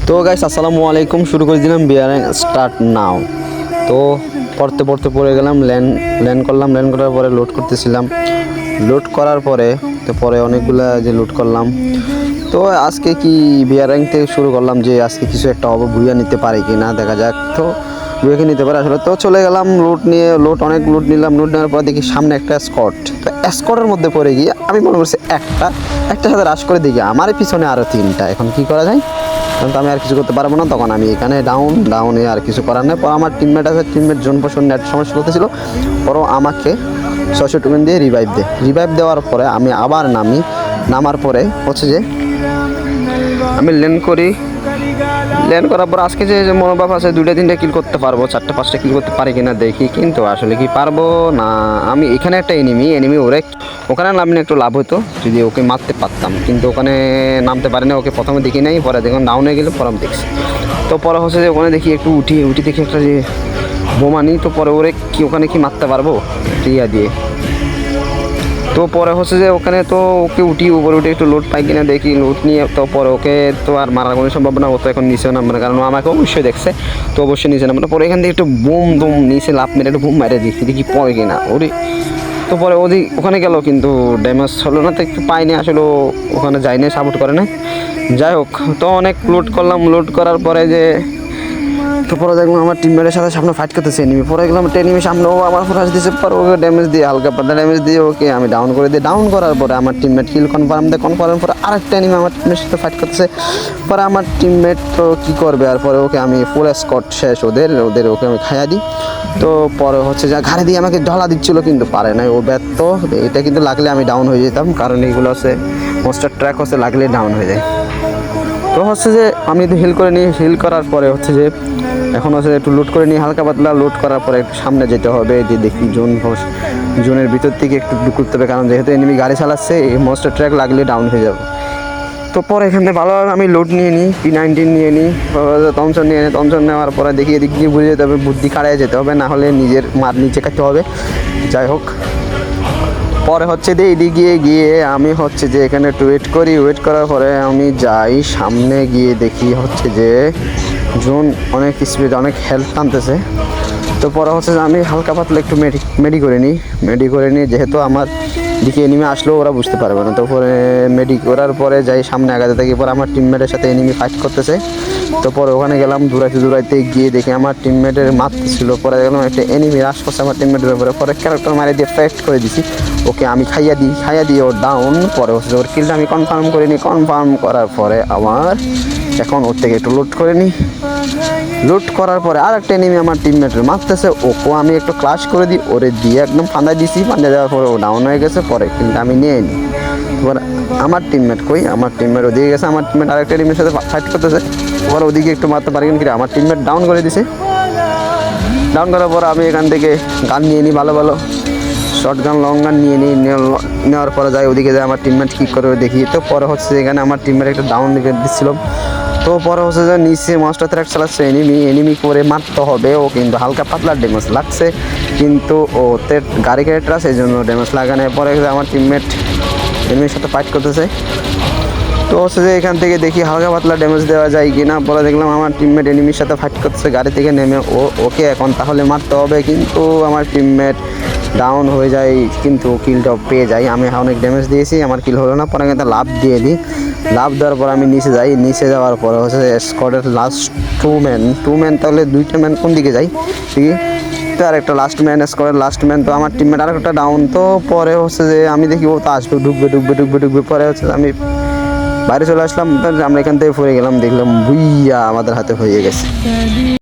তো গাইস আসসালামু আলাইকুম, শুরু করে দিলাম বিয়ারিং স্টার্ট নাও। তো পড়তে পড়তে পড়ে গেলাম, ল্যান্ড করলাম। ল্যান্ড করার পরে লোড করতেছিলাম, লোড করার পরে পরে অনেকগুলা যে লোড করলাম। তো আজকে কি বিয়ারিং থেকে শুরু করলাম যে আজকে কিছু একটা হবে, ভুইয়া নিতে পারে কি না দেখা যাক। তো ভুইয়াকে নিতে পারে আসলে। তো চলে গেলাম লোড নিয়ে, অনেক লোড নিলাম। লোড নেওয়ার পর দেখি সামনে একটা স্কট। তো স্কটের মধ্যে পড়ে গিয়ে আমি মনে করছি একটা সাথে রাশ করে দেখি আমার পিছনে আরও তিনটা। এখন কি করা যায়, তো আমি আর কিছু করতে পারবো না। তখন আমি এখানে ডাউনে আর কিছু করার নেই। পর আমার টিমমেট আছে, টিমমেট জোন পোষণ নেট সমস্যা হতেছিল। পরও আমাকে 600 টোকেন দিয়ে রিভাইভ দেওয়ার পরে আমি আবার নামার পরে হচ্ছে যে আমি ল্যান্ড করার পর আজকে যে মনোভাব আছে 2-3টা কিল করতে পারবো, 4-5টা কিল করতে পারি কিনা দেখি। কিন্তু আসলে কি পারবো না। আমি এখানে একটা এনিমি ওখানে নামলে একটু লাভ হতো যদি ওকে মারতে পারতাম, কিন্তু ওখানে নামতে পারি না। ওকে প্রথমে দেখি নাই, পরে দেখুন ডাউন হয়ে গেলে পরে আমি দেখছি। তো পরে হচ্ছে যে ওখানে দেখি একটু উঠি দেখি একটা যে বোমা নিই। তো পরে ওখানে কি মারতে পারবো টিয়া দিয়ে। তো পরে হচ্ছে যে ওখানে তো ওকে উপরে উঠে একটু লোড পাই কিনা দেখি। লোড নিয়ে তো পরে ওকে তো আর মারার কোনো সম্ভাবনা, ও তো এখন নিচেও নামবে না, কারণ আমাকে অবশ্যই দেখছে। তো অবশ্যই নিচে নামবে না। পরে এখান থেকে একটু বুম নিচে লাভ মেরে একটু বুম মেরে দেখি পরে কিনা ওরে। তো পরে ওখানে গেল, কিন্তু ড্যামেজ হলো না। তো একটু পাইনি আসলে, ওখানে যায়নি, সাপোর্ট করে না। যাই হোক, তো অনেক লোড করলাম। লোড করার পরে যে তো পরে দেখলাম আমার টিমমেটের সাথে সামনে ফাইট করতেছে এনিমি। পরে গেলাম একটা এনিমি সামনে, ও আমার ফোরাস দিয়েছে। পরে ওকে ড্যামেজ দিয়ে, হালকা পাতলা ড্যামেজ দিয়ে ওকে আমি ডাউন করে দিই। ডাউন করার পরে আমার টিমমেট কিল কনফার্ম পরে আরেকটা এনিমি আমার টিমের সাথে ফাইট করতেছে। পরে আমার টিমমেট তো কী করবে, আর পরে ওকে আমি ফুল স্কট শেষ ওকে আমি খাইয়া দিই। তো পরে হচ্ছে যা ঘাড়ে দিয়ে আমাকে ঢলা দিচ্ছিলো, কিন্তু পারে না, ও ব্যর্থ। এটা কিন্তু লাগলে আমি ডাউন হয়ে যেতাম, কারণ এইগুলো হচ্ছে মোস্টার ট্র্যাক হচ্ছে, লাগলে ডাউন হয়ে যায়। তো হচ্ছে যে আমি তো হিল করে নিই। হিল করার পরে হচ্ছে যে এখন হচ্ছে একটু লোড করে নিই, হালকা পাতলা লোড করার পরে একটু সামনে যেতে হবে। যে দেখি জোনের ভিতর থেকে একটু করতে হবে, কারণ যেহেতু এনিমি গাড়ি চালাচ্ছে, এই মোস্টার ট্র্যাক লাগলে ডাউন হয়ে যাবে। তো পরে এখান থেকে ভালোভাবে আমি লোড নিয়ে নিই, P19 নিয়ে নিই, থমসন নিয়ে নিই। থমসন নেওয়ার পরে দেখি এদিক দিয়ে বুঝে যেতে হবে, বুদ্ধি খাড়ায় যেতে হবে, না হলে নিজের মার নিচে কাটতে হবে। যাই হোক, পরে হচ্ছে যে এদিকে গিয়ে আমি হচ্ছে যে এখানে একটু ওয়েট করার পরে আমি যাই সামনে গিয়ে দেখি হচ্ছে যে জোন অনেক স্পিড, অনেক হেলথ টানতেছে। তো পরে হচ্ছে যে আমি হালকা পাতলা একটু মেডি করে নিই, যেহেতু আমার দিকে এনিমি আসলেও ওরা বুঝতে পারবে না। তো পরে মেডি করার পরে যাই সামনে আগাতে থাকি। পরে আমার টিমমেটের সাথে এনিমি ফাইট করতেছে। তো পরে ওখানে গেলাম, দৌড়াইতে গিয়ে দেখি আমার টিমমেটের মারতেছিল। পরে দেখলাম একটা এনিমি রাশ করছে আমার টিমমেটের উপরে। পরে ক্যারেক্টার মারে দিয়ে ফেস্ট করে দিছি ওকে, আমি খাইয়া দিই ও ডাউন। পরে হচ্ছে ওর কিলটা আমি কনফার্ম করার পরে আমার এখন ওর থেকে একটু লোড করার পরে আর একটা এনিমি আমার টিমমেটের মারতেছে, ওকে আমি একটু ক্লাশ করে দিই, ওরে দিয়ে একদম ফাঁদা দেওয়ার পরে ও ডাউন হয়ে গেছে। পরে কিন্তু আমি নিয়ে নিই। এবার আমার টিমমেট ওদিকে গেছে। আমার টিমমেট আরেকটা টিমের সাথে ফাইট করতেছে। ওরা ওদিকে একটু মারতে পারি কিন্তু আমার টিমমেট ডাউন করে দিছে। ডাউন করার পর আমি এখান থেকে গান নিয়ে নিই, ভালো শর্ট গান, লং গান নিয়ে নেওয়ার পরে যাই ওদিকে যায় আমার টিমমেট কী করে দেখি। তো পরে হচ্ছে এখানে আমার টিমমেট একটা ডাউন দিচ্ছিলাম। তো পরে হচ্ছে যে নিচে মাস্টার ট্র্যাক চালাচ্ছে এনিমি করে মারতে হবে। ও কিন্তু হালকা পাতলা ড্যামেজ লাগছে, কিন্তু ওতে গাড়ি ক্যারেক্টার আছে, এই জন্য ড্যামেজ লাগানোর পরে আমার টিমমেট এনিমির সাথে ফাইট করতেছে। তো হচ্ছে যে এখান থেকে দেখি হালকা পাতলা ড্যামেজ দেওয়া যায় কিনা। পরে দেখলাম আমার টিমমেট এনিমির সাথে ফাইট করতেছে গাড়ি থেকে নেমে। ওকে এখন তাহলে মারতে হবে, কিন্তু আমার টিমমেট ডাউন হয়ে যায়, কিন্তু কিলটাও পেয়ে যাই। আমি অনেক ড্যামেজ দিয়েছি, আমার কিল হলো না। পরে কিন্তু লাভ দিয়ে দিই। লাভ দেওয়ার পর আমি নিচে যাওয়ার পরে হচ্ছে স্কোয়াডের লাস্ট টু ম্যান, তাহলে 2টা ম্যান কোন দিকে যাই ঠিক তো আর একটা স্কোয়াডের লাস্ট ম্যান। তো আমার টিমমেট আর একটা ডাউন। তো পরে হচ্ছে যে আমি দেখি ও তো আসবে, ঢুকবে। পরে হচ্ছে আমি বাইরে চলে আসলাম, আমরা এখান থেকে পড়ে গেলাম, দেখলাম ভুইয়া আমাদের হাতে হয়ে গেছে।